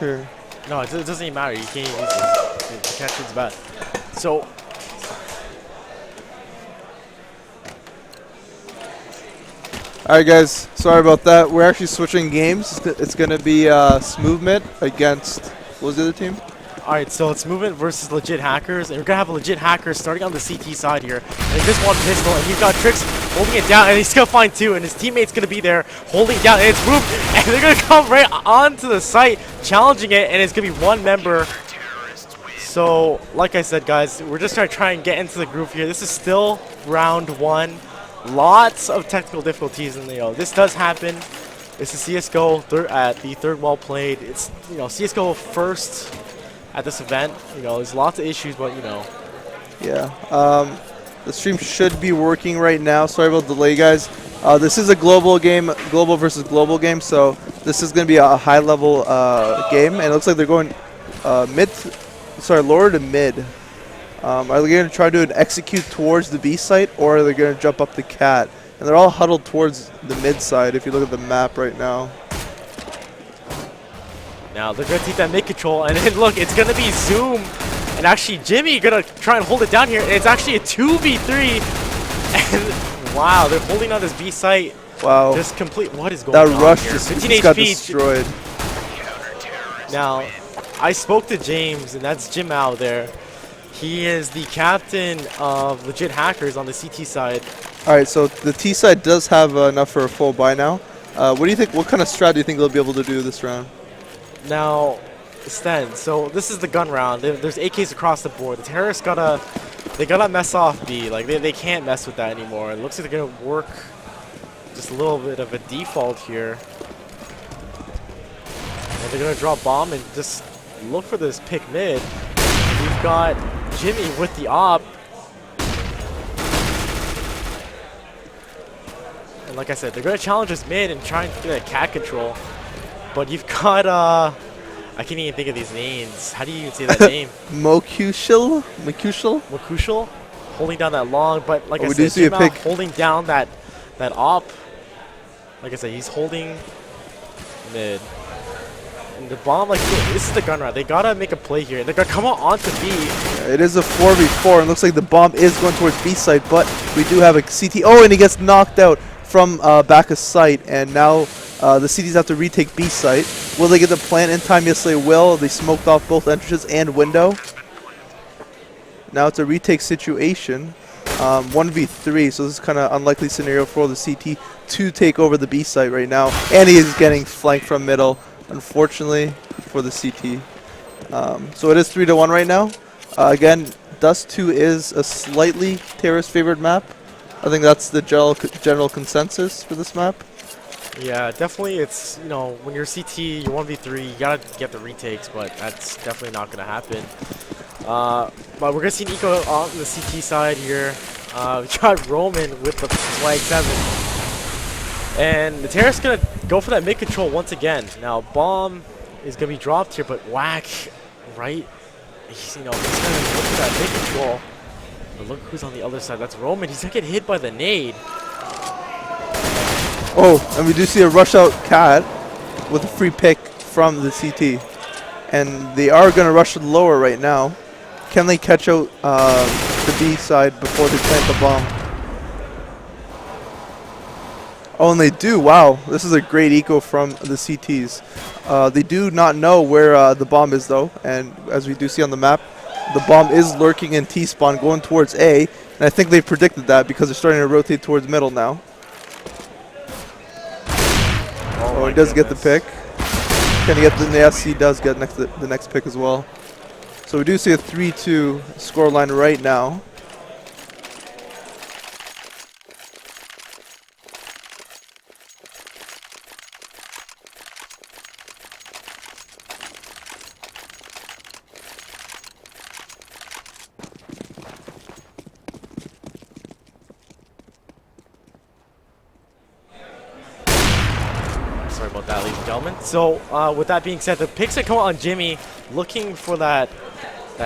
Or? No, it doesn't even matter. You can't even use this. You can't choose bad. So. Alright guys, sorry about that. We're actually switching games. It's going to be Smoovement against, what was the other team? Alright, so it's Smoovement versus legit hackers, and we're gonna have a legit hacker starting on the CT side here. And just one pistol, and you've got Trix holding it down, and he's gonna find two, and his teammate's gonna be there holding it down, and it's Boom, and they're gonna come right onto the site, challenging it, and it's gonna be one member. So, like I said, guys, we're just gonna try and get into the groove here. This is still round one. Lots of technical difficulties, and this does happen. This is CSGO at the third wall played. It's CSGO first at this event. There's lots of issues, but Yeah. The stream should be working right now. Sorry about the delay, guys. This is a global game, global versus global game, so this is going to be a high-level game, and it looks like they're going lower to mid. Are they going to try to do an execute towards the B site, or are they going to jump up the cat? And they're all huddled towards the mid side if you look at the map right now. Now they're going to take that mid control, and then look, it's going to be Zoom. And actually, Jimmy going to try and hold it down here. And it's actually a 2v3. And wow, they're holding on this B site. Wow. Just complete. What is going on here? That rush here? just 15 got HP. destroyed. Now, I spoke to James, and that's Jim out there. He is the captain of legit hackers on the CT side. All right, so the T side does have enough for a full buy now. What do you think? What kind of strat do you think they'll be able to do this round? Now, Sten, so this is the gun round. There's AKs across the board. The terrorists gotta mess off B. Like they can't mess with that anymore. It looks like they're gonna work just a little bit of a default here. And they're gonna drop bomb and just look for this pick mid. We've got Jimmy with the op. And like I said, they're gonna challenge us mid and try and get a cat control. But you've got I can't even think of these names. How do you even say that name? Mokushil? Mokushil? Holding down that long, but like I said, see a pick. Holding down that op. Like I said, he's holding mid. And the bomb, like, this is the gun round. They gotta make a play here. They're gonna come out onto B. Yeah, it is a 4v4, and looks like the bomb is going towards B site, but we do have a CT. Oh, and he gets knocked out from back of site, and now the CTs have to retake B site. Will they get the plant in time? Yes, they will. They smoked off both entrances and window. Now it's a retake situation. 1v3, so this is kind of unlikely scenario for the CT to take over the B site right now. And he is getting flanked from middle, unfortunately, for the CT. So it is 3-1 right now. Again, Dust 2 is a slightly terrorist favored map. I think that's the general consensus for this map. Yeah, definitely. It's, when you're CT, you're 1v3, you gotta get the retakes, but that's definitely not gonna happen. But we're gonna see an eco on the CT side here. We got Roman with the flag 7. And the terrorist's gonna go for that mid control once again. Now, bomb is gonna be dropped here, but whack, right? He's, he's gonna look for that mid control. But look who's on the other side. That's Roman. He's gonna get hit by the nade. Oh, and we do see a rush out cat with a free pick from the CT. And they are going to rush lower right now. Can they catch out the B side before they plant the bomb? Oh, and they do. Wow, this is a great eco from the CTs. They do not know where the bomb is, though. And as we do see on the map, the bomb is lurking in T-spawn going towards A. And I think they predicted that because they're starting to rotate towards middle now. Oh, he does get the pick. Can he get the? Yes, he does get the next pick as well. So we do see a 3-2 scoreline right now. Sorry about that, ladies and gentlemen. So, with that being said, the picks that come out on Jimmy, looking for that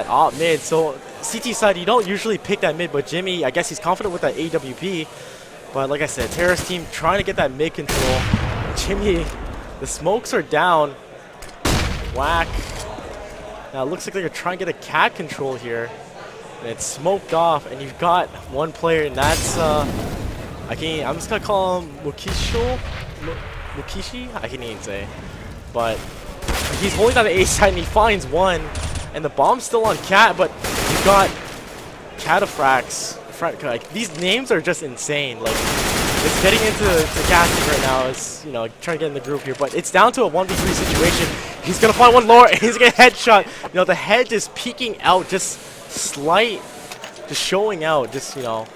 op mid. So, CT side, you don't usually pick that mid, but Jimmy, I guess he's confident with that AWP. But like I said, terrorist team trying to get that mid control. Jimmy, the smokes are down. whack. Now it looks like they're gonna try and get a cat control here. And it's smoked off, and you've got one player, and that's I'm just gonna call him Mukishi? I can't even say. But he's holding down the A side and he finds one. And the bomb's still on Cat, but you've got Cataphracts. Like, these names are just insane. Like, it's getting into casting right now. It's, you know, trying to get in the group here. But it's down to a 1v3 situation. He's gonna find one lower and he's gonna headshot. You know, the head just peeking out, just slight, just showing out. Just, you know,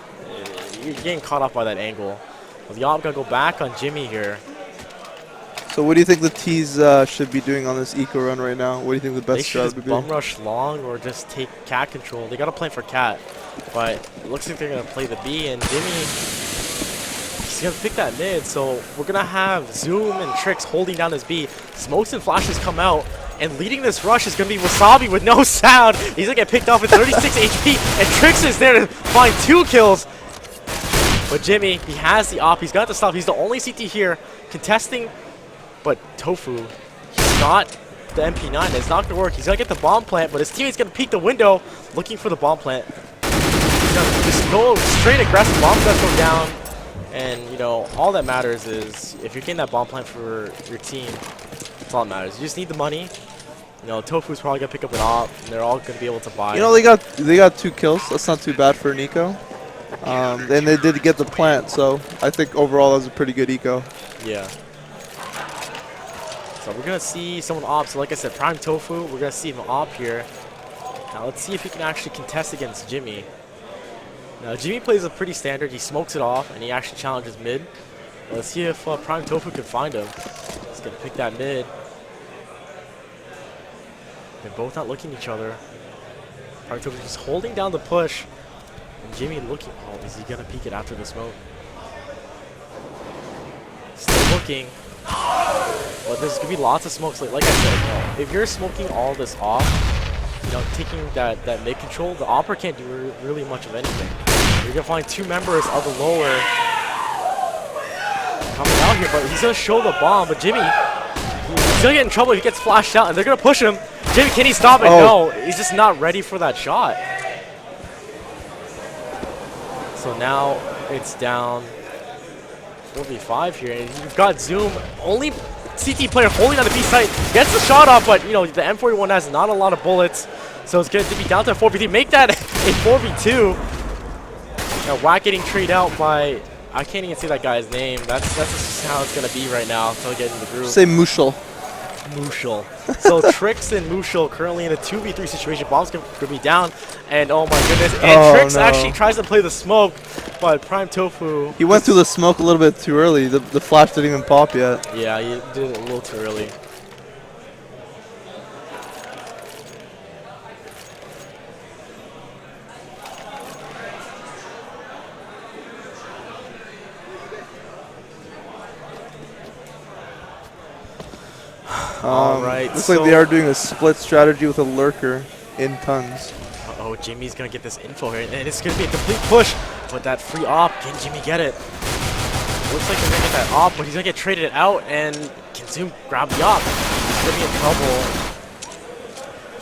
you're getting caught off by that angle. Well, the op gotta go back on Jimmy here. So what do you think the T's should be doing on this eco run right now? What do you think the best strat would be? They should just bum rush long or just take Cat control. They got to plan for Cat, but it looks like they're going to play the B, and Jimmy, he's going to pick that mid, so we're going to have Zoom and Trix holding down this B. Smokes and flashes come out, and leading this rush is going to be Wasabi with no sound. He's going to get picked off with 36 HP, and Trix is there to find 2 kills. But Jimmy, he has the op. He's got to stop. He's the only CT here contesting. But Tofu, he's got the MP9. It's not going to work. He's going to get the bomb plant, but his teammate's going to peek the window looking for the bomb plant. He's going to just go straight aggressive. Bomb does go down. And, you know, all that matters is if you're getting that bomb plant for your team, that's all that matters. You just need the money. You know, Tofu's probably going to pick up an op, and they're all going to be able to buy. You know, they got 2 kills. That's not too bad for an eco. And they did get the plant, so I think overall that was a pretty good eco. Yeah. So we're going to see someone op. So like I said, Prime Tofu, we're going to see him op here. Now let's see if he can actually contest against Jimmy. Now Jimmy plays a pretty standard. He smokes it off, and he actually challenges mid. Let's see if Prime Tofu can find him. He's going to pick that mid. They're both not looking at each other. Prime Tofu just holding down the push. And Jimmy looking. Oh, is he going to peek it after the smoke? Still looking. Well, there's gonna be lots of smokes. Like I said, if you're smoking all this off, you know, taking that mid control, the opera can't do really much of anything. You're gonna find 2 members of the lower coming out here, but he's gonna show the bomb. But Jimmy, he's gonna get in trouble if he gets flashed out, and they're gonna push him. Jimmy, can he stop it? Oh. No, he's just not ready for that shot. So now it's down 4v5 here, and you've got Zoom, only CT player holding on the B site, gets the shot off, but you know, the M41 has not a lot of bullets, so it's going to be down to a 4v3. Make that a 4v2. Now Wack getting traded out by, I can't even say that guy's name. That's just how it's going to be right now until we get in the groove. Say Mushal. Mushal. So Trix and Mushal currently in a 2v3 situation. Bomb's going to be down, and oh my goodness. And Trix actually tries to play the smoke, but Prime Tofu. He went through the smoke a little bit too early. The flash didn't even pop yet. Yeah, he did it a little too early. Alright, looks like they are doing a split strategy with a lurker in tons. Uh-oh, Jimmy's gonna get this info here, and it's gonna be a complete push. But that free op, can Jimmy get it? Looks like they're gonna get that op, but he's gonna get traded out, and can Zoom grab the op? He's gonna be in trouble.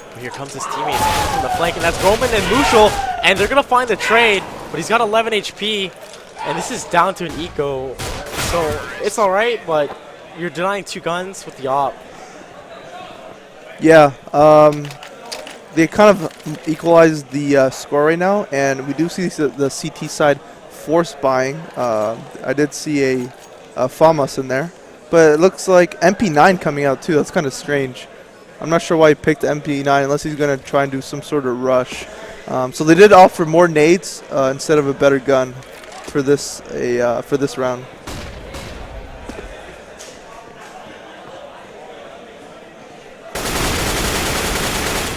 But here comes his teammates from the flank, and that's Roman and Mushal, and they're gonna find the trade, but he's got 11 HP, and this is down to an eco, so it's alright, but you're denying 2 guns with the op. Yeah, they kind of equalized the score right now, and we do see the CT side force buying. I did see a FAMAS in there, but it looks like MP9 coming out too. That's kind of strange. I'm not sure why he picked MP9 unless he's going to try and do some sort of rush. So they did offer more nades instead of a better gun for this round.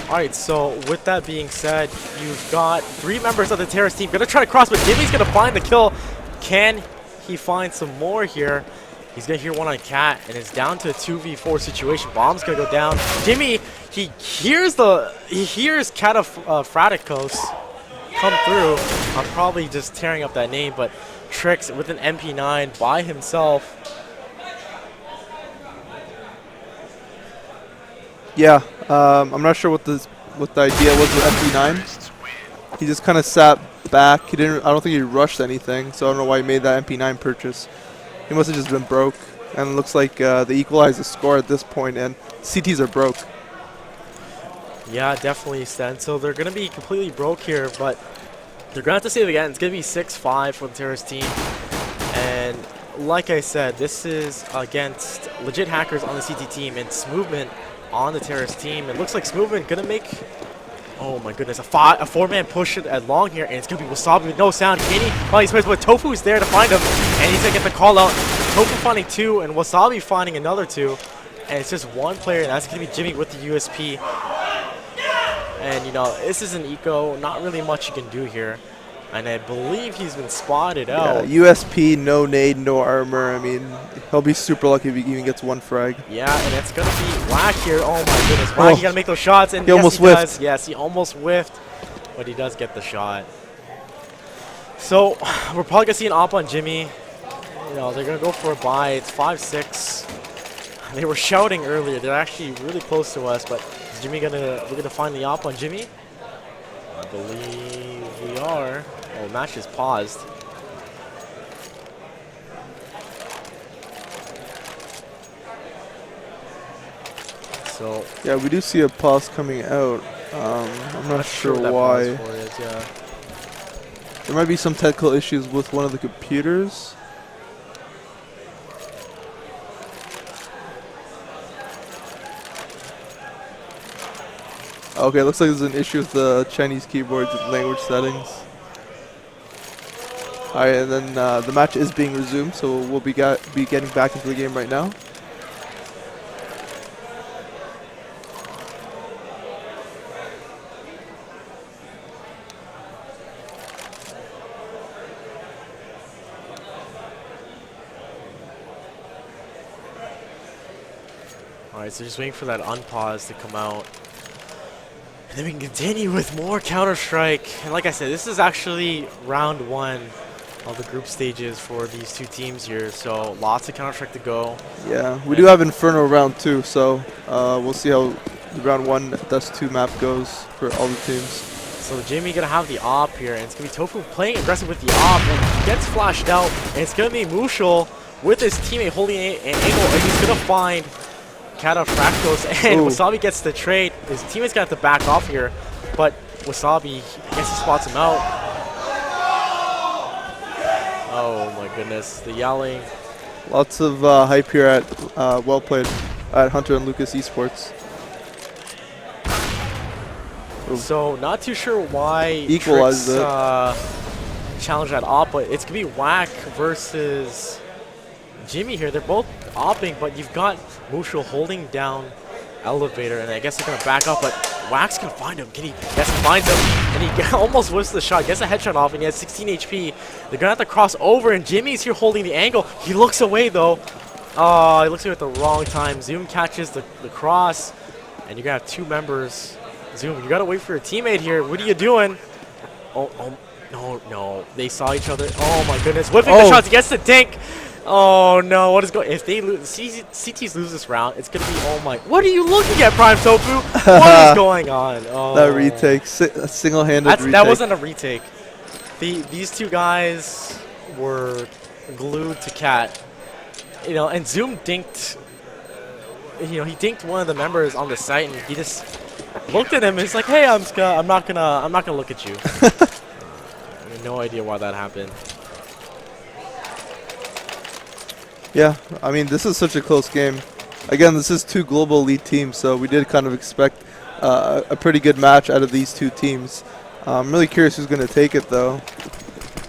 Alright, so with that being said, you've got 3 members of the terrorist team gonna try to cross, but Jimmy's gonna find the kill. Can he find some more here? He's gonna hear one on Cat, and it's down to a 2v4 situation. Bomb's gonna go down. Jimmy, he hears Cataphractos come through. I'm probably just tearing up that name, but Trix with an MP9 by himself. Yeah, I'm not sure what the idea was with MP9. He just kind of sat back. He didn't. I don't think he rushed anything, so I don't know why he made that MP9 purchase. He must have just been broke. And it looks like they equalized the score at this point, and CTs are broke. Yeah, definitely, Stan. So they're going to be completely broke here, but they're going to have to save again. It's going to be 6-5 for the Terrorist team. And like I said, this is against legit hackers on the CT team and Smoovement on the Terrorist team. It looks like Smoovement going to make, oh my goodness, a four-man push at long here, and it's going to be Wasabi with no sound. Kenny finds space, but Tofu's there to find him, and he's going to get the call out. Tofu finding 2, and Wasabi finding another 2. And it's just one player, and that's going to be Jimmy with the USP. And, you know, this is an eco, not really much you can do here. And I believe he's been spotted out. Yeah, USP, no nade, no armor. I mean, he'll be super lucky if he even gets 1 frag. Yeah, and it's going to be Whack here. Oh, my goodness. Whack, you got to make those shots. And he almost whiffed. Does. Yes, he almost whiffed, but he does get the shot. So, we're probably going to see an op on Jimmy. You know, they're going to go for a buy. It's 5-6. They were shouting earlier. They're actually really close to us, but is Jimmy we're gonna find the op on Jimmy? I believe we are. Oh, match is paused. So yeah, we do see a pause coming out. I'm not sure why. Is, yeah. There might be some technical issues with one of the computers. Okay, looks like there's an issue with the Chinese keyboard's language settings. Alright, and then the match is being resumed, so we'll be getting back into the game right now. Alright, so just waiting for that unpause to come out. And then we can continue with more Counter-Strike. And like I said, this is actually round 1 of the group stages for these two teams here. So lots of Counter-Strike to go. Yeah, we do have Inferno round 2, so we'll see how the round 1 Dust 2 map goes for all the teams. So Jimmy gonna have the op here, and it's gonna be Tofu playing aggressive with the op, and he gets flashed out, and it's gonna be Mushal with his teammate holding an angle, and he's gonna find Kata Fractals, and Wasabi gets the trade. His teammate's gonna have to back off here, but Wasabi, I guess he spots him out. Oh my goodness, the yelling. Lots of hype here at well played at Hunter and Lucas Esports. So not too sure why equalized Tricks challenge that op, but it's gonna be Whack versus Jimmy here. They're both opping, but you've got Mushal holding down elevator, and I guess they're gonna back up, but Wax can find him. Can he? Yes, he finds him, and he almost whiffs the shot. Gets a headshot off, and he has 16 HP. They're gonna have to cross over, and Jimmy's here holding the angle. He looks away though. He looks away at the wrong time. Zoom catches the cross, and you're gonna have 2 members. Zoom, you gotta wait for your teammate here. What are you doing? Oh, no. They saw each other. Oh my goodness. Whipping the shots. He gets the dink. Oh no, what is going? If they lose, CTs lose this round, it's gonna be, oh my. What are you looking at, Prime Tofu? What is going on? Oh. That retake, a single-handed retake. That wasn't a retake. These 2 guys were glued to Cat. You know, and Zoom dinked. You know, he dinked one of the members on the site, and he just looked at him. And he's like, "Hey, I'm not gonna look at you." I have no idea why that happened. Yeah, I mean, this is such a close game. Again, this is 2 global elite teams, so we did kind of expect a pretty good match out of these 2 teams. I'm really curious who's going to take it, though.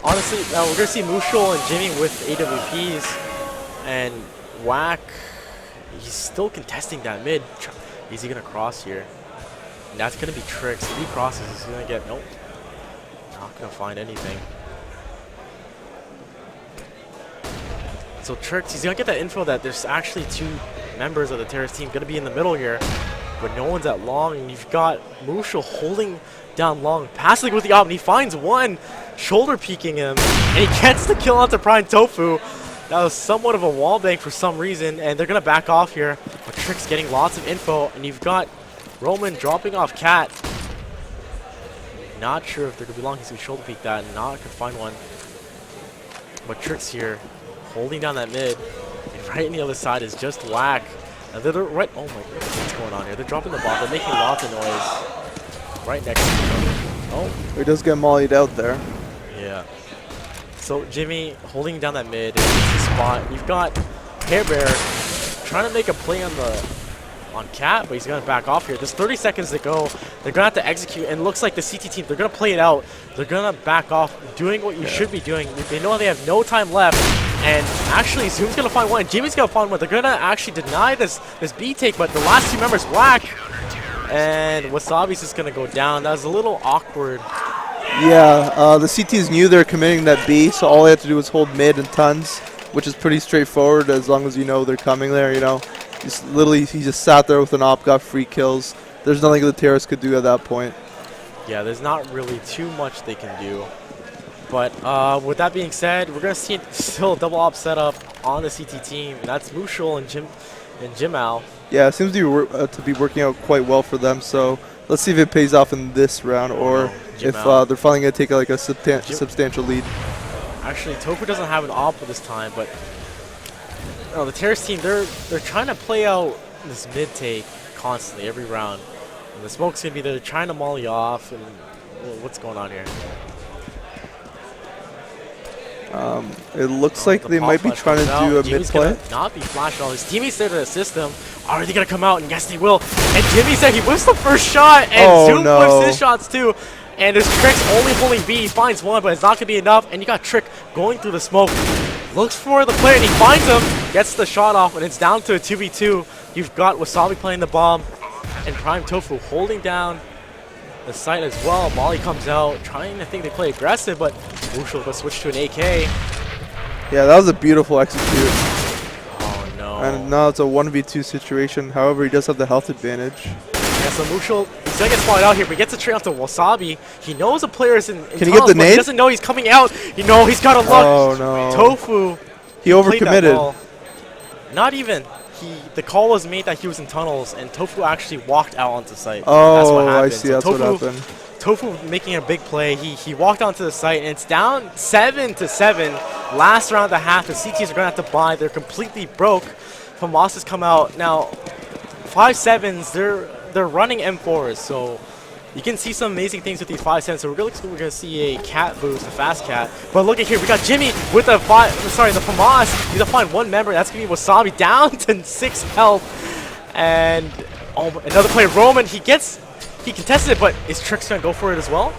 Honestly, we're going to see Mushal and Jimmy with AWPs, and Whack, he's still contesting that mid. Is he going to cross here? And that's going to be Tricks. If he crosses, he's going to get, nope, not going to find anything. So Tricks, he's gonna get that info that there's actually 2 members of the Terrorist team gonna be in the middle here, but no one's at long, and you've got Mushal holding down long, passing with the op, and he finds one, shoulder peeking him, and he gets the kill onto Prime Tofu. That was somewhat of a wall bang for some reason, and they're gonna back off here. But Trix getting lots of info, and you've got Roman dropping off Cat. Not sure if they're going to be long. He's going to shoulder peek that, and not going to find one. But Trix here, holding down that mid, and right on the other side is just Whack. And they're right. Oh my goodness, what's going on here? They're dropping the bomb. They're making lots of noise. Right next to each other. Oh. He does get mollied out there. Yeah. So Jimmy holding down that mid, it's the spot. You've got Hair Bear trying to make a play on Cat, but he's gonna back off here. There's 30 seconds to go. They're gonna have to execute, and it looks like the CT team, they're gonna play it out. They're gonna back off, doing what you should be doing. They know they have no time left, and actually Zoom's gonna find one, Jimmy's gonna find one. They're gonna actually deny this B take, but the last two members Whack, and Wasabi's just gonna go down. That was a little awkward. Yeah, the CTs knew they're committing that B, so all they had to do was hold mid and tons, which is pretty straightforward as long as you know they're coming there, you know. He just sat there with an op, got free kills. There's nothing the terrorists could do at that point. Yeah, there's not really too much they can do. But with that being said, we're going to see still a double op setup on the CT team, and that's Mushul and Jim Al. Yeah, it seems to be working out quite well for them, so let's see if it pays off in this round or if they're finally going to take like a substantial lead. Actually, Tofu doesn't have an op this time, but the terrorist team, they're trying to play out this mid take constantly every round. And the smoke's going to be there trying to molly off, and what's going on here? It looks like they might be trying to do a mid play. Not be flashed all. His teammates there to assist him. Are they going to come out? And yes, they will. And Jimmy said he whiffs the first shot, and Zoom whiffs his shots too. And there's Trick's only holding B. He finds one, but it's not going to be enough. And you got Trick going through the smoke. Looks for the player, and he finds him. Gets the shot off, and it's down to a 2v2. You've got Wasabi playing the bomb, and Prime Tofu holding down the site as well. Molly comes out, trying to think they play aggressive, but Mushul will switch to an AK. Yeah, that was a beautiful execute. Oh no. And now it's a 1v2 situation. However, he does have the health advantage. Yeah, so Mushul, he's gonna get spotted out here, but he gets a trade onto Wasabi. He knows a player is in Can he get the nade? He doesn't know he's coming out. You know, he's got a look. Oh no. Tofu. He overcommitted. Not even. The call was made that he was in tunnels, and Tofu actually walked out onto site. Oh, that's what happened. I see. So that's what happened. Tofu making a big play. He walked onto the site, and it's down 7-7. Last round of the half, the CTs are going to have to buy. They're completely broke. Famas has come out. Now, 5-7s, they're running M4s, so you can see some amazing things with these 5-7s. So we're going to see a Cat boost, a fast Cat. But look at here, we got Jimmy with the Famas. He's going to find one member. That's going to be Wasabi down to 6 health. And another player, Roman, he contested it, but is Trix going to go for it as well?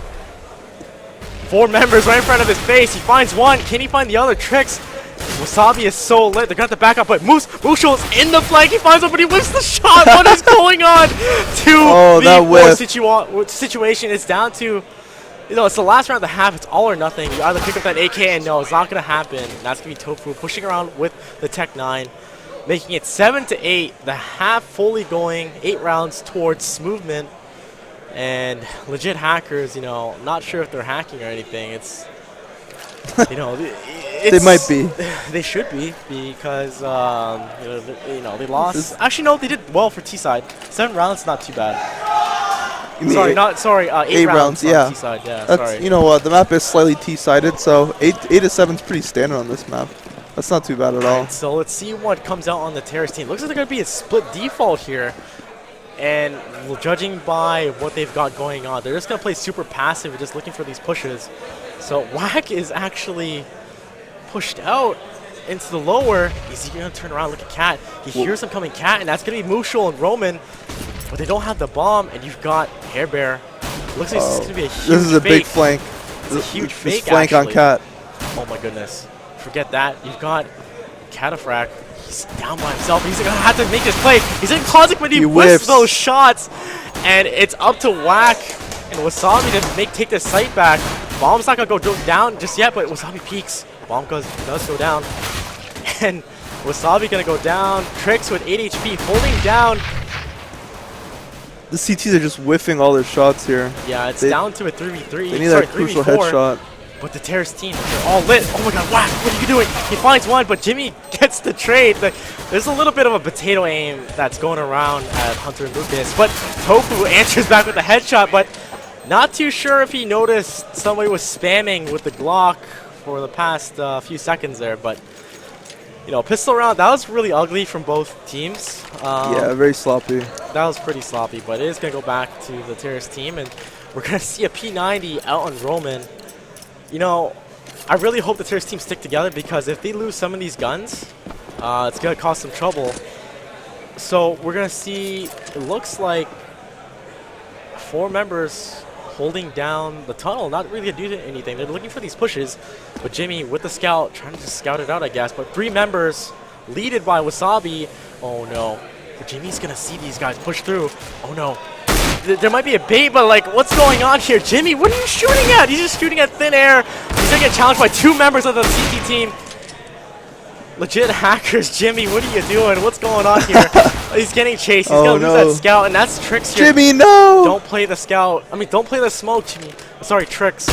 4 members right in front of his face. He finds one. Can he find the other? Trix. Wasabi is so lit. They're going to have to back up, but Mushul is in the flank. He finds one, but he whiffs the shot. What is going on? 2v4 situation. It's down to, it's the last round of the half. It's all or nothing. You either pick up that AK, and no, it's not going to happen. That's going to be Tofu pushing around with the Tech 9. Making it 7-8. The half fully going. 8 rounds towards Smoovement. And legit hackers, not sure if they're hacking or anything. It's, they might be. They should be, because they lost. Actually, no, they did well for T side. 7 rounds, not too bad. 8 rounds. Yeah. T side. Yeah. That's, sorry. The map is slightly T-sided, so 8-7 is pretty standard on this map. That's not too bad at all. Right, so let's see what comes out on the terrorist team. Looks like they're going to be a split default here. And judging by what they've got going on, they're just going to play super passive and just looking for these pushes. So Whack is actually pushed out into the lower. Is he going to turn around, look at Cat? He hears him coming, Cat, and that's going to be Mushul and Roman. But they don't have the bomb, and you've got Hair Bear. Looks like this is going to be a huge This is a fake. big flank. It's a huge fake, flank actually. on Cat. Oh my goodness. Forget that. You've got Cataphractic. He's down by himself. He's going to have to make this play. He's in closet when he whiffs those shots. And it's up to Whack and Wasabi to take the site back. Bomb's not going to go down just yet, but Wasabi peeks. Bomb does go down. And Wasabi going to go down. Trix with 8 HP holding down. The CTs are just whiffing all their shots here. Yeah, it's down to a 3v3. They need that crucial headshot. But the Terrace team, they're all lit. Oh my god, Whack, what are you doing? He finds one, but Jimmy gets the trade. There's a little bit of a potato aim that's going around at Hunter and Lucas. But Tofu answers back with a headshot, but not too sure if he noticed somebody was spamming with the Glock for the past few seconds there. But, you know, pistol round, that was really ugly from both teams. Yeah, very sloppy. That was pretty sloppy, but it is going to go back to the Terrace team. And we're going to see a P90 out on Roman. You know, I really hope the Terrace team stick together, because if they lose some of these guns, it's going to cause some trouble. So we're going to see, it looks like 4 members holding down the tunnel, not really going to do anything. They're looking for these pushes, but Jimmy with the scout, trying to just scout it out, I guess. But 3 members, leaded by Wasabi. Oh no, but Jimmy's going to see these guys push through. Oh no. There might be a bait, but like, what's going on here? Jimmy, what are you shooting at? He's just shooting at thin air. He's gonna get challenged by 2 members of the CT team. Legit hackers, Jimmy, what are you doing? What's going on here? He's getting chased. He's gonna lose that scout, and that's Tricks here. Jimmy, no! Don't play the scout. I mean, don't play the smoke, Jimmy. Sorry, Tricks.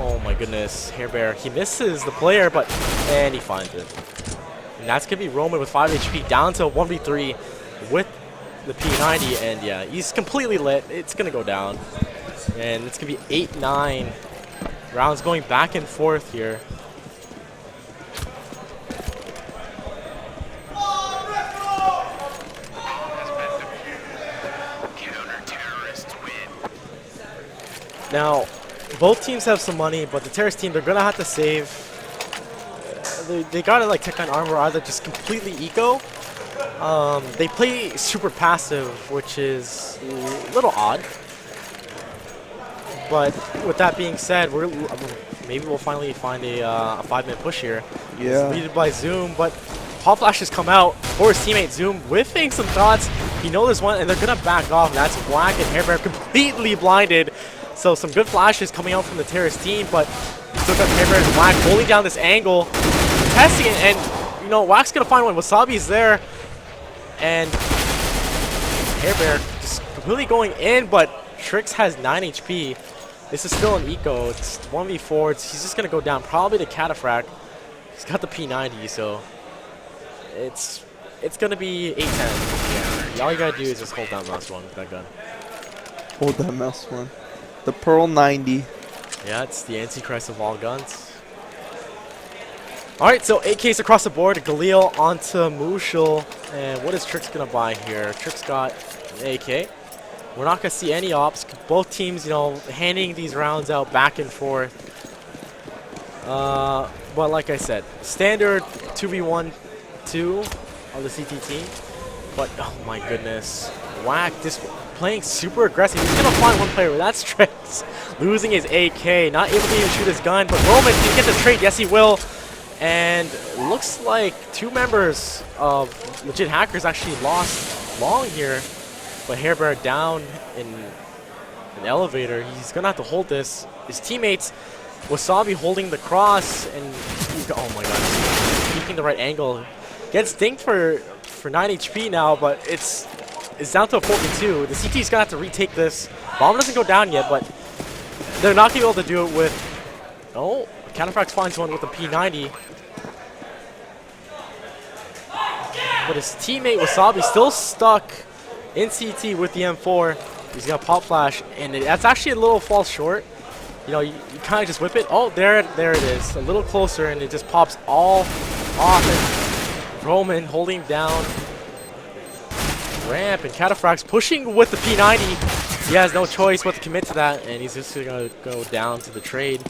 Oh my goodness, Hair Bear. He misses the player, and he finds it. And that's gonna be Roman with 5 HP, down to 1v3 with the P90, and yeah, he's completely lit. It's gonna go down, and it's gonna be 8-9 rounds going back and forth here. Now, both teams have some money, but the Terrace team, they're gonna have to save. They gotta like Tech 9 armor, either just completely eco. They play super passive, which is a little odd. But with that being said, maybe we'll finally find a 5-minute push here. Yeah. It's leaded by Zoom, but Pop Flash has come out for his teammate Zoom, whiffing some thoughts. He knows there's one, and they're gonna back off. And that's Whack and Hair Bear completely blinded. So some good flashes coming out from the Terrace team, but still got Hair Bear and Whack holding down this angle, testing it, and you know, Whack's gonna find one. Wasabi's there. And Hair Bear just completely going in, but Tricks has 9 HP. This is still an eco. It's 1v4. He's just going to go down probably to Cataphract. He's got the P90, so it's going to be 8-10. Yeah. All you got to do is just hold down mouse 1 with that gun. Hold that mouse 1. The Pearl 90. Yeah, it's the Antichrist of all guns. Alright, so AKs across the board. Galil onto Mushel. And what is Tricks going to buy here? Tricks got an AK. We're not going to see any ops. Both teams, you know, handing these rounds out back and forth. But like I said, standard 2v1-2 on the CT team. But, oh my goodness. Whack just playing super aggressive. He's going to find one player. That's Tricks. Losing his AK. Not able to even shoot his gun. But Roman can get the trade. Yes, he will. And looks like 2 members of Legit Hackers actually lost long here. But Hair Bear down in an elevator. He's going to have to hold this. His teammates, Wasabi holding the cross. And he's, oh my god, he's keeping the right angle. Gets dinked for 9 HP now, but it's down to a 4v2. The CT's going to have to retake this. Bomb doesn't go down yet, but they're not going to be able to do it with... Oh, Cataphract finds one with a P90. But his teammate Wasabi still stuck in CT with the M4. He's got Pop Flash, and that's actually a little falls short. You know, you kind of just whip it. Oh, there it is. A little closer, and it just pops all off. And Roman holding down ramp, and Cataphract's pushing with the P90. He has no choice but to commit to that, and he's just going to go down to the trade.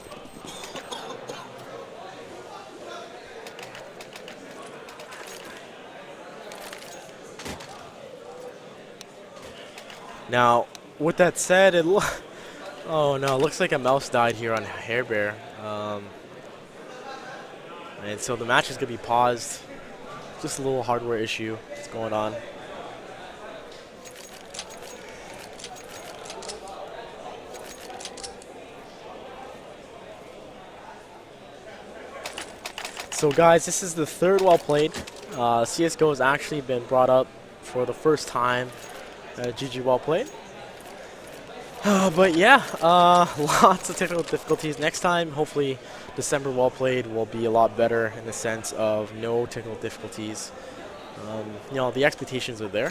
Now, with that said, oh no, it looks like a mouse died here on Hair Bear. And so the match is going to be paused. Just a little hardware issue that's going on. So guys, this is the third well played. CSGO has actually been brought up for the first time. GG well played. But yeah, lots of technical difficulties. Next time, hopefully, December well played will be a lot better in the sense of no technical difficulties. You know, the expectations are there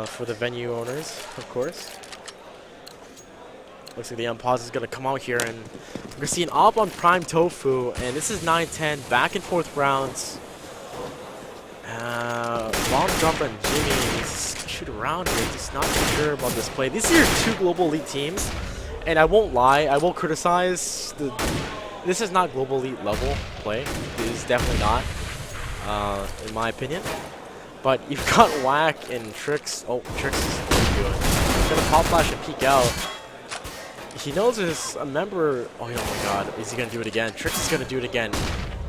for the venue owners, of course. Looks like the unpause is going to come out here, and we're going to see an op on Prime Tofu, and this is 9-10, back and forth rounds. Bomb drop on Jimmy. Shoot around here, just not too sure about this play. These are your two global elite teams, and I won't lie, I will criticize this is not global elite level play. It is definitely not, in my opinion. But you've got Whack and Trix. Oh, Trix is doing. He's gonna pop flash and peek out. He knows there's a member. Oh my god, is he gonna do it again? Trix is gonna do it again.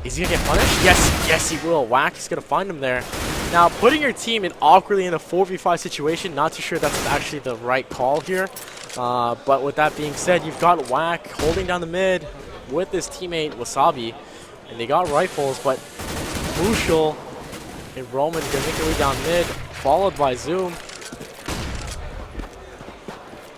Is he gonna get punished? Yes, yes he will. Whack is gonna find him there. Now, putting your team in awkwardly in a 4v5 situation, not too sure that's actually the right call here. But with that being said, you've got Whack holding down the mid with his teammate Wasabi, and they got rifles, but Crucial and Roman gonna make their way down mid, followed by Zoom.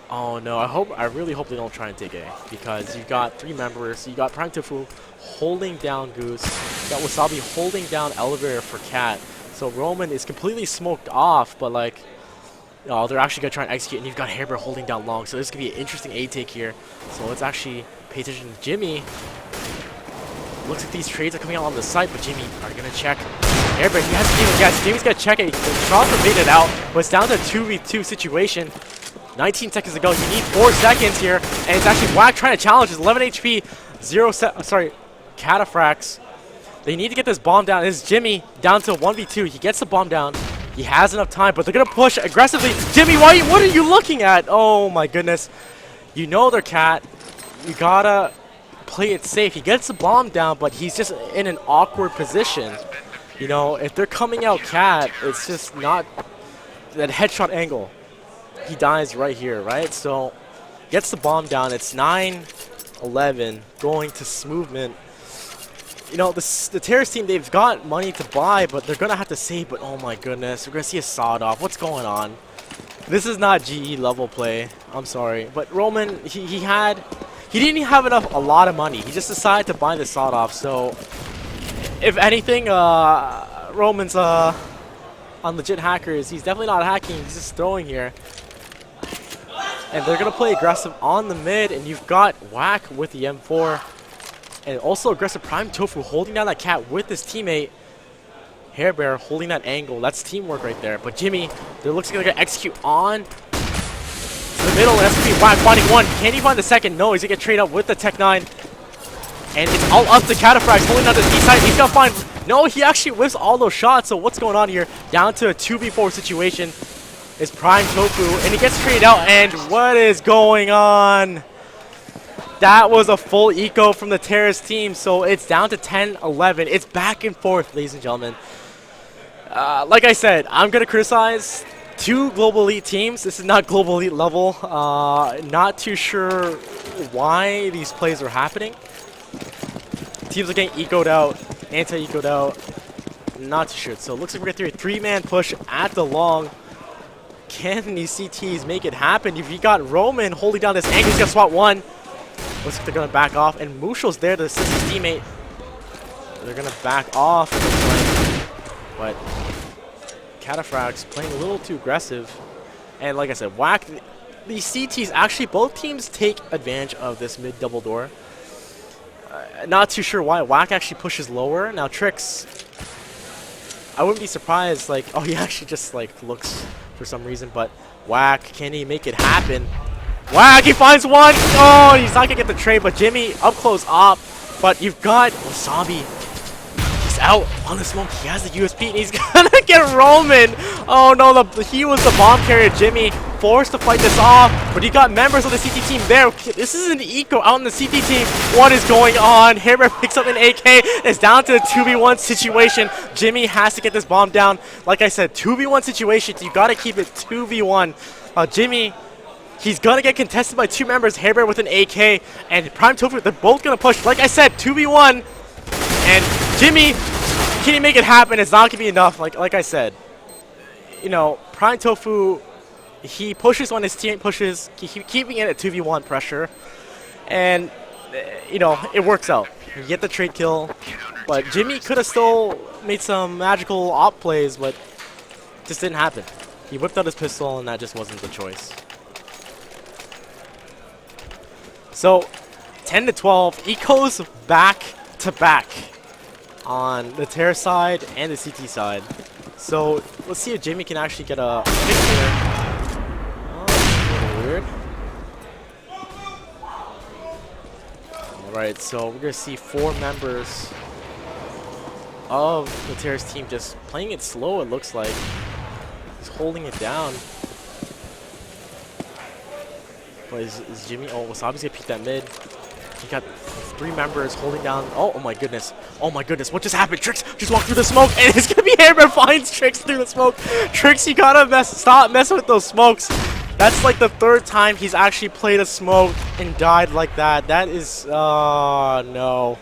Oh no, I really hope they don't try and take A, because you've got three members. You got Prime Tofu holding down Goose, you got Wasabi holding down Elevator for Cat. So Roman is completely smoked off, but like, oh, they're actually gonna try and execute, and you've got Hairbear holding down Long. So this could be an interesting A take here. So let's actually pay attention to Jimmy. Looks like these trades are coming out on the site, but Jimmy are gonna check. Hairbear, he has to deal with gas. Jimmy's gonna check it. Chopper baited out, but it's down to a 2v2 situation. 19 seconds to go. You need 4 seconds here, and it's actually Whack trying to challenge his 11 HP, Cataphracts. They need to get this bomb down. This is Jimmy down to 1v2. He gets the bomb down. He has enough time, but they're gonna push aggressively. Jimmy, what are you looking at? Oh my goodness. You know they're Cat. You gotta play it safe. He gets the bomb down, but he's just in an awkward position. You know, if they're coming out Cat, it's just not that headshot angle. He dies right here, right? So, gets the bomb down. It's 9-11 going to Smoovement. You know, the Terrorist team, they've got money to buy, but they're going to have to save. But oh my goodness, we're going to see a sawed off. What's going on? This is not GE level play. I'm sorry. But Roman, he didn't have a lot of money. He just decided to buy the sawed off. So, if anything, Roman's on legit hackers. He's definitely not hacking. He's just throwing here. And they're going to play aggressive on the mid, and you've got Whack with the M4. And also aggressive Prime Tofu holding down that Cat with his teammate. Hairbear holding that angle. That's teamwork right there. But Jimmy, there looks like they're going to execute on to the middle, and that's going to be Whack finding one. Can he find the second? No, he's going to get trade up with the Tech 9. And it's all up to Cataphracts holding down the D side. He's going to find... No, he actually whiffs all those shots. So what's going on here? Down to a 2v4 situation is Prime Tofu, and he gets traded out. And what is going on? That was a full eco from the Terrorist team, so it's down to 10-11. It's back and forth, ladies and gentlemen. Like I said, I'm going to criticize two Global Elite teams. This is not Global Elite level. Not too sure why these plays are happening. Teams are getting ecoed out, anti-ecoed out. Not too sure. So it looks like we're going to do a 3-man push at the Long. Can these CTs make it happen? If you got Roman holding down this angle, he's going to swat one. Looks like they're going to back off, and Musho's there to assist his teammate. They're going to back off, but Cataphracts playing a little too aggressive. And like I said, Whack, these CTs, actually both teams take advantage of this mid double door. Not too sure why. Whack actually pushes lower. Now Trix, I wouldn't be surprised, like, oh, he actually just like looks for some reason, but Whack, can he make it happen? Whack, he finds one! Oh, he's not gonna get the trade, but Jimmy up close op. But you've got Wasabi. He's out on the smoke. He has the USP, and he's gonna get Roman. Oh no, he was the bomb carrier. Jimmy forced to fight this off, but you got members of the CT team there. This is an eco out in the CT team. What is going on? Hairbear picks up an AK. It's down to a 2v1 situation. Jimmy has to get this bomb down. Like I said, 2v1 situations. You gotta keep it 2v1. Jimmy, he's gonna get contested by two members, Hairbear with an AK, and Prime Tofu. They're both gonna push. Like I said, 2v1. And Jimmy, can he make it happen? It's not gonna be enough. Like I said, you know, Prime Tofu he pushes when his teammate pushes, keeping it at 2v1 pressure, and you know, it works out. You get the trade kill, but Jimmy could have still made some magical op plays, but just didn't happen. He whipped out his pistol, and that just wasn't the choice. So, 10 to 12, Eco's back to back on the Terra side and the CT side. So let's see if Jimmy can actually get a pick here. Oh, that's a little weird. Alright, so we're gonna see 4 members of the Terra's team just playing it slow, it looks like. He's holding it down. But is Jimmy... Oh, Wasabi's gonna peek that mid. He got 3 members holding down... Oh my goodness. Oh my goodness. What just happened? Trix just walked through the smoke, and it's gonna be Hairbear finds Trix through the smoke. Trix, you gotta stop messing with those smokes. That's like the 3rd time he's actually played a smoke and died like that. That is... no.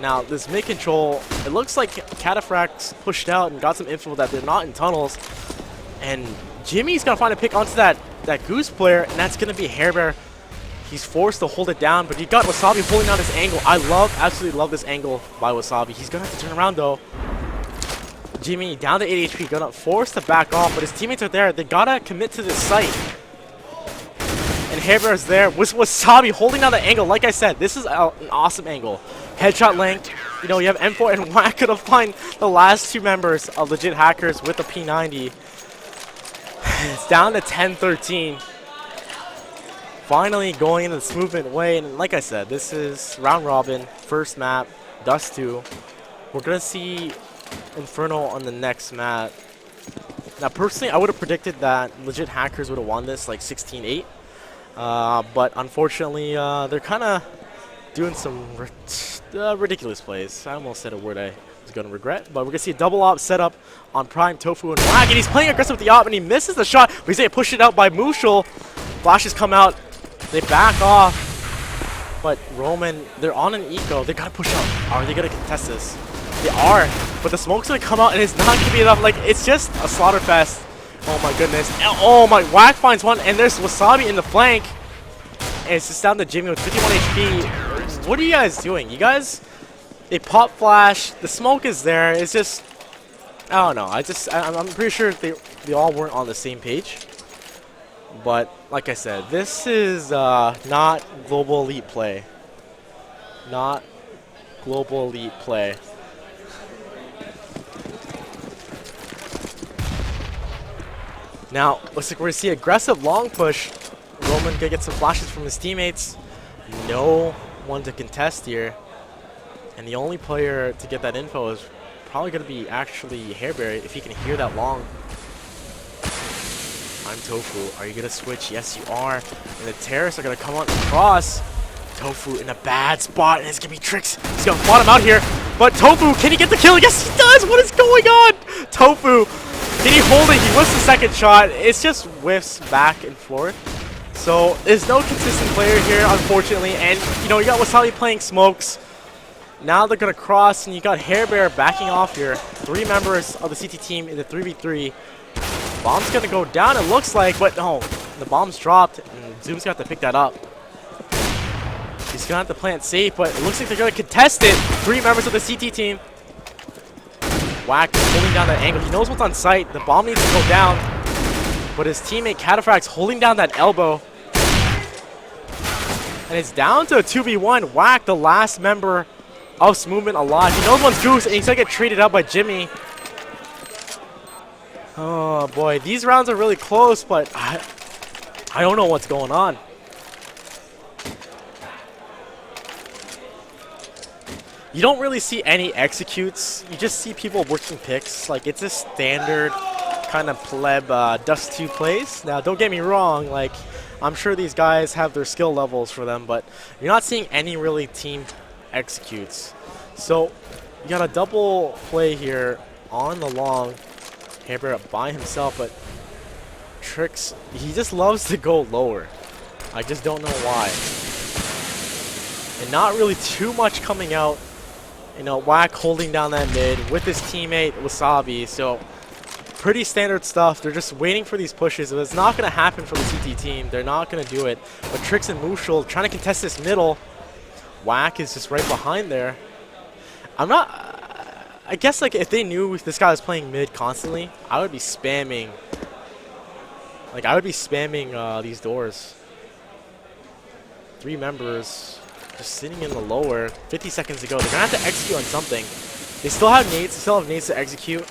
Now, this mid control, it looks like Cataphracts pushed out and got some info that they're not in tunnels. And Jimmy's gonna find a pick onto that Goose player, and that's gonna be Hairbear. He's forced to hold it down, but he got Wasabi holding down this angle. I absolutely love this angle by Wasabi. He's gonna have to turn around though. Jimmy down to 8 HP, gonna force to back off, but his teammates are there. They gotta commit to this site. And Hairbear's there with Wasabi holding down the angle. Like I said, this is an awesome angle. Headshot length. You know, you have M4 and Wack gonna find the last 2 members of Legit Hackers with the P90. It's down to 10-13. Finally going into the Smoovement way, and like I said, this is round robin, first map, Dust 2. We're gonna see Inferno on the next map. Now personally, I would have predicted that Legit Hackers would have won this like 16-8. But unfortunately, they're kind of doing some ridiculous plays. I almost said a word I was going to regret, but we're going to see a double op setup on Prime, Tofu, and Wack, and he's playing aggressive with the op, and he misses the shot, but he's going to push it out by Mushel. Flashes come out, they back off, but Roman, they're on an eco, they got to push out. Are they going to contest this? They are, but the smoke's going to come out, and it's not going to be enough. Like, it's just a slaughter fest. Oh my goodness. Oh my, Wack finds one, and there's Wasabi in the flank. And it's just down to Jimmy with 51 HP. What are you guys doing? You guys, they pop flash, the smoke is there. It's just, I don't know. I'm pretty sure they all weren't on the same page. But like I said, this is not global elite play. Not global elite play. Now, looks like we're going to see aggressive long push. Roman gonna get some flashes from his teammates. No one to contest here. And the only player to get that info is probably going to be actually Hairbear if he can hear that long. I'm Tofu. Are you going to switch? Yes, you are. And the terrorists are going to come on across. Tofu in a bad spot, and it's going to be Trix. He's going to bottom out here. But Tofu, can he get the kill? Yes, he does! What is going on? Tofu, can he hold it? He whiffs the second shot. It's just whiffs back and forth. So there's no consistent player here, unfortunately. And, you know, you got Wasabi playing smokes. Now they're going to cross, and you got Hairbear backing off here. 3 members of the CT team in the 3v3. Bomb's going to go down, it looks like, but no. The bomb's dropped, and Zoom's got to pick that up. He's going to have to plant safe, but it looks like they're going to contest it. 3 members of the CT team. Wack is holding down that angle. He knows what's on site. The bomb needs to go down. But his teammate Cataphract's holding down that elbow. And it's down to a 2v1. Wack, the last member of Smoovement alive. He knows one's Goose, and he's going to get traded out by Jimmy. Oh boy, these rounds are really close, but I don't know what's going on. You don't really see any executes. You just see people working picks. Like, it's a standard kind of pleb Dust 2 plays. Now, don't get me wrong. Like, I'm sure these guys have their skill levels for them, but you're not seeing any really team executes. So, you got a double play here on the long. Hairbear up by himself, but Trix, he just loves to go lower. I just don't know why. And not really too much coming out. You know, Wack holding down that mid with his teammate Wasabi. So pretty standard stuff. They're just waiting for these pushes. If it's not going to happen for the CT team, they're not going to do it. But Trix and Mushal trying to contest this middle. Whack is just right behind there. I'm not... I guess like if they knew this guy was playing mid constantly, I would be spamming... Like, I would be spamming these doors. 3 members just sitting in the lower. 50 seconds to go. They're going to have to execute on something. They still have nades. They still have nades to execute.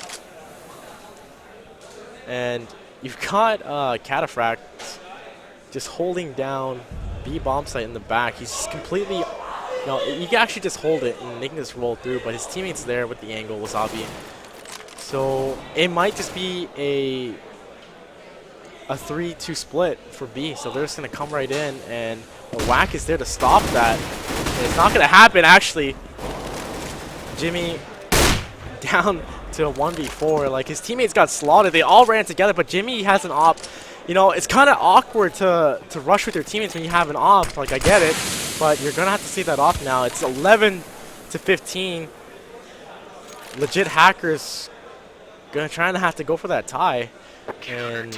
And you've got Cataphract just holding down B bomb site in the back. He's just completely, you know, you can actually just hold it and they can just roll through, but his teammate's there with the angle, Wasabi. So it might just be a 3-2 split for B. So they're just going to come right in, and the Whack is there to stop that. And it's not going to happen, actually. Jimmy down to a 1v4. Like, his teammates got slaughtered. They all ran together, but Jimmy has an op. You know, it's kind of awkward to rush with your teammates when you have an op. Like, I get it, but you're going to have to save that off now. It's 11-15. Legit Hackers going to try and have to go for that tie. And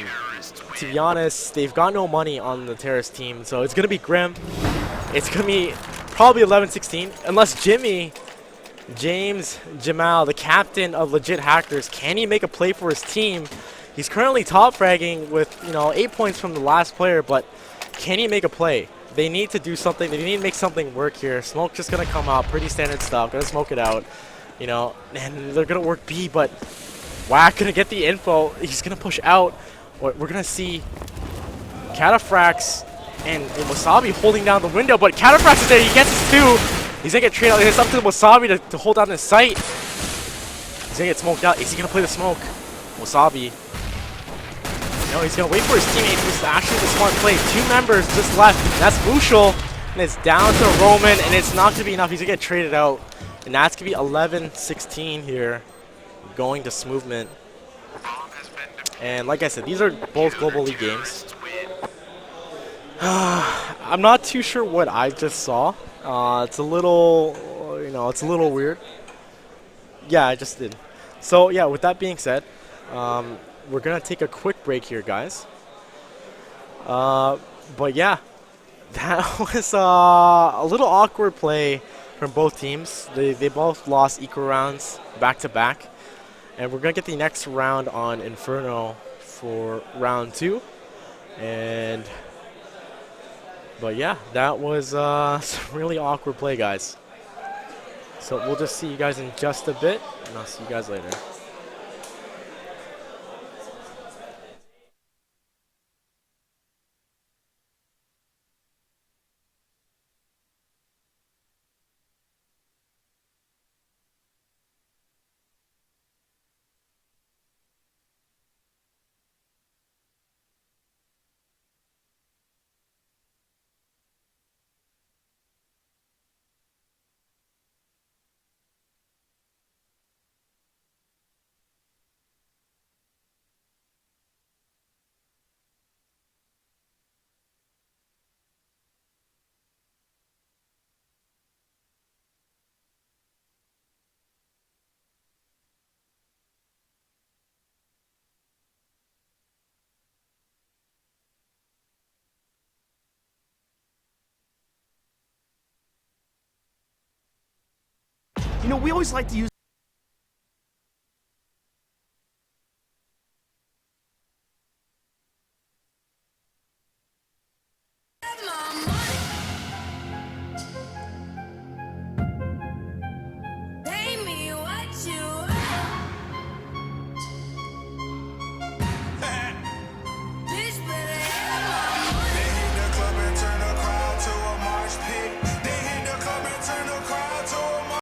to be honest, they've got no money on the terrorist team, so it's going to be grim. It's going to be probably 11-16, unless James Jamal, the captain of Legit Hackers, can he make a play for his team? He's currently top fragging with, you know, 8 points from the last player, but can he make a play? They need to do something. They need to make something work here. Smoke just going to come out. Pretty standard stuff. Going to smoke it out, you know, and they're going to work B, but Whack going to get the info. He's going to push out. We're going to see Cataphracts and Wasabi holding down the window, but Cataphracts is there. He gets his 2. He's going to get traded out. It's up to Wasabi to hold down his sight. He's going to get smoked out. Is he going to play the smoke? Wasabi. No, he's going to wait for his teammates. This is actually the smart play. 2 members just left. That's Mushal. And it's down to Roman, and it's not going to be enough. He's going to get traded out. And that's going to be 11-16 here, going to Smoovement. And like I said, these are both Global League games. I'm not too sure what I just saw. It's a little, you know, it's a little weird. Yeah, I just did. So yeah, with that being said, we're gonna take a quick break here, guys. But yeah, that was a little awkward play from both teams. They both lost equal rounds back to back, and we're gonna get the next round on Inferno for round 2. And but yeah, that was some really awkward play, guys. So we'll just see you guys in just a bit, and I'll see you guys later. You know, we always like to use